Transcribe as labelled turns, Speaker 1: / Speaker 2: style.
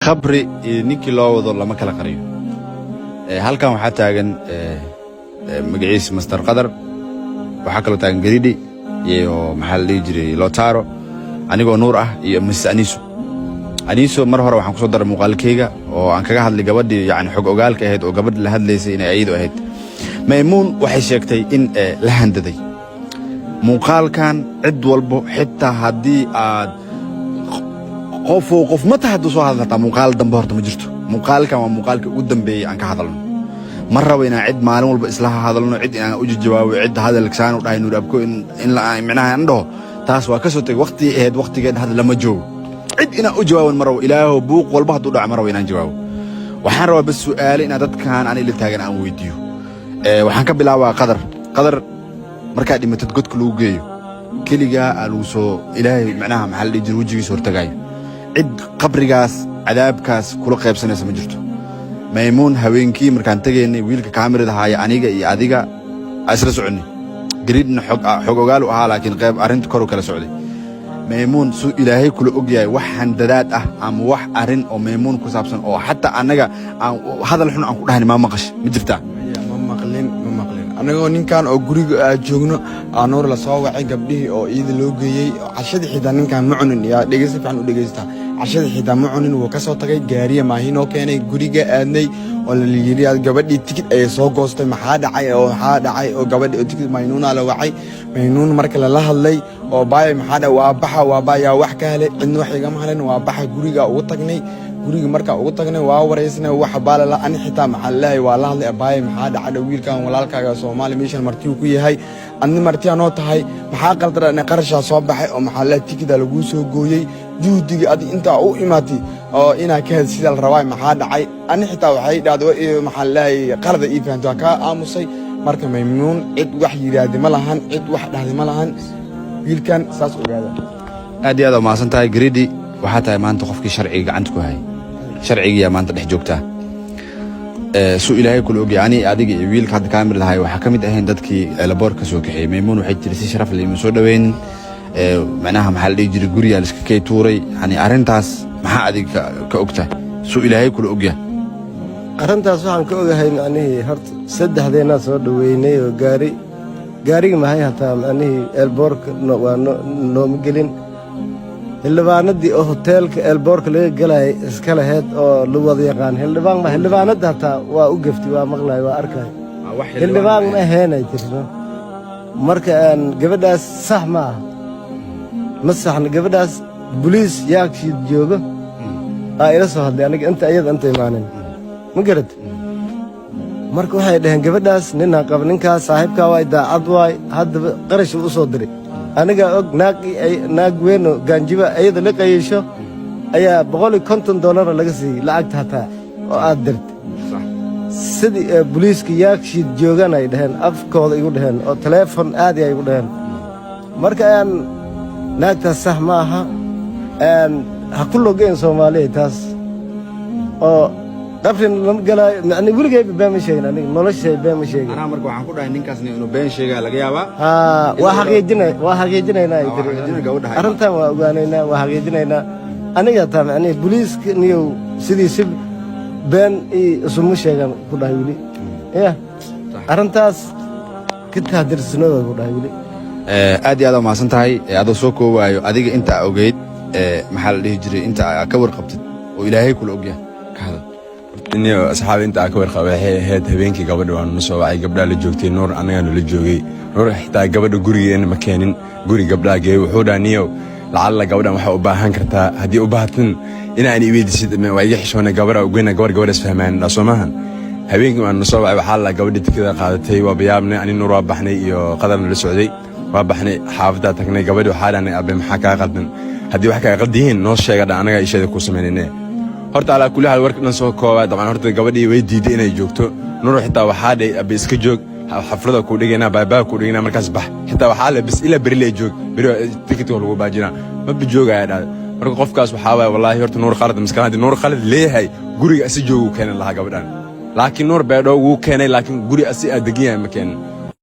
Speaker 1: خبري نيكي لو وضو لما كلا قريو halkan waxaa taagan magaciisa Master Qadar waxaa kala taagan Gariidi iyo maxaa la jiray Lotaro anigoo Nuur ah iyo Miss Aniso mar hore waxaan ku soo daray muuqaalkayga oo aan kaga hadlay gabadhii yaani xog ogaalka ahayd oo gabadh la hadlaysay inay ayadu ahayd Maymuun waxay sheegtay in la handaday muuqaalkan cid walbo xitaa hadii aad qof ma tahadu soo hadalta muuqaal dambe horta ma jirto muuqaalkan waa muuqaalka ugu dambeeyay aan ka hadalno mar rabo inaan cid maalin walba isla hadalno cid inaan u jawaabo cid hadalkasaan u dhahay Nuur abko in la micnaha indho taas waa ka soo tag waqti ahayd waqtigeed hadal lama joogo cid inaan u jawaabo mar rabo ilaahu buuq walba haduu dhac mar rabo inaan jawaabo waxaan rabaa bas su'aal in dadkan aan ila taagan aan weydiiyo waxaan ka bilaabaa qadar marka dhimatad godka lagu geeyo kaliya aanu soo ilaahay micnaha maxal dhijir wajigiisa hortagay cid qabrigaas cadaabkaas kula qaybsanaysa ma jirto Maymuun haweenkii markaan tageynay wiilka kaamirada haaya aniga iyo adiga asra soconi Gariidna xog ogaal u ahaa laakiin qayb arinta kor u kala socday Maymuun suu ilaahay kula ogyahay wax handadaad ah ama wax arin oo Maymuun ku saabsan oo hatta anaga hadal xun aan ku dhahnay ma maqash ma jirtaa
Speaker 2: ma maqlin anagoo ninkan oo guriga joogno Nuur la soo wacay gabdhihii oo iida loo geeyay cashada xidaa ninkan ma cunin yaa dhageysta fiican u dhageysta cashada xidaa ma cunin wuu ka soo tagay gaariya maahinoo keenay guriga aadnay oo la yiri gabadhii tikid ay soo goostay maxaa dhacay oo gabadhii tikid Maynuuna la wacay Maynuun marka la hadlay oo baay maxaa waa baaya wax ka helay cidna wax iga mahalin waa baxa guriga ugu tagnay guriga marka ugu tagnay waa wareysnay wax baala la an xitaa maxaa lahay waa la hadlay baay maxaa dhacay wiilkan walaalkaaga Soomaali meeshan martii ku yahay anni martii anoo tahay maxaa qaldan qarasha soo baxay oo maxaa la tikida lagu soo gooyay juudiga adi inta u imaatay oo ina ka hel sida la rabay maxaa dhacay anni xitaa waxay dhacdo maxaa lahay qalad ii fahanto ka aamusay marka Maymuun cid wax yiraahdo ma lahan cid wax dhahday ma lahan wiilkan saas ogaada
Speaker 1: aad iyo aad ma santahay Gariidi waxa tahay maanta qofkii sharciga gacanta ku hay sharciga maanta dhex joogta suu ilaahay kula ogyahay ani adiga iyo wiilka hadda kaamirada hay waxa kamid ahayn dadkii laboorka soo kaxay Maymuun waxay jirtay si sharaf leh soo dhaweyn macnaha maxal dhigi jiray guriga la iska kay tuuray yani arintaas maxaa adiga ka ogtahay suu ilaahay kula ogyahay
Speaker 3: arintaas waxaan ka ogahay macnaheedu horta saddexdeena soo dhaweynay oo gaariga maxay hataa macnaheedu elboorka waa nooma gelin xildhibaanadii oo hoteelka elboorka laga galay iska lahayd oo la wada yaqaan xildhibaanada hataa waa u gaftay waa maqlay waa arkay xildhibaan ma ahaynay jirno marka aan gabadhaas sax ma saxna gabadhaas police yaakii joogo ila soo hadlay aniga inta imaanin ma garad marka waxay dhaheen gabadhaas ninkaas saaxiibka waa daacad waay hadda qarash u soo diray aniga og naag weyn gaanjiba ayada la qayeesho ayaa $150 laga siiyay lacagta hataa oo aad dirtay sidii booliiska yaakii joogan ay dhaheen afkooda igu dhaheen oo telefoon aad ay igu dhaheen marka aan naagtaas sax ma aha ha ku logeen Soomaaliya taas oo qabrin lama galay macni wiligeey been ma sheegin aniga noloshay been ma sheegin
Speaker 1: ana marka waxaan ku dhahay ninkaasna inuu been sheega laga yaabaa
Speaker 3: waa xaqiijinayna arintan waa ogaanaynaa waa xaqiijinaynaa aniga taa macni booliiska niyo sidii been isuma sheegan ku dhahay wili arintaas ka taadirsnooda ku dhahay wili
Speaker 1: aad iyo aad ma santahay adoo soo koobaayo adiga inta ogeyd maxaa la dhihi jiray inta ka warqabtid oo ilaahay kula ogyahay ka hadal
Speaker 2: inay asxaab inta ka warqabay heed habeenkii gabadha waan soo wacay gabdha la joogtay Nuur anaga la joogay Nuur xitaa gabadha gurigeena ma keenin guri gabdha geey wuxuu dhaaniyo lacala gabadhan waxa u baahan kartaa hadii u baahatin inaan iweydiisid waa iga xishoona gabadha ugeena gabar isfahmaan Soomahan habeenkii waan soo wacay waxa la gabadha tikada qaadatay waa bayaabnay ani Nuur waa baxnay iyo qadarna la socday waa baxnay xaafada tagnay gabadha waxa dhaanay abe maxaa ka qaldan hadii wax ka qaldiin noo sheegada anaga ishada ku sameeynay horta ala kulli hal warkan soo koobay dabcan horta gabadhii way diiday inay joogto Nuur xitaa waxa dhay abe iska joog xaflada ku dhigayna baabaa ku dhigayna markaas bax xitaa waxa la bis ila bari la joog bari tikidka lagu baajina ma bijoogaya dad marka qofkaas waxa waay wallahi horta Nuur qalad miskanaadi Nuur qalad leeyahay guriga asi joogo keenan laha gabadhan laakiin Nuur beedho uu keenay laakiin guri asi adeegaya ma keenin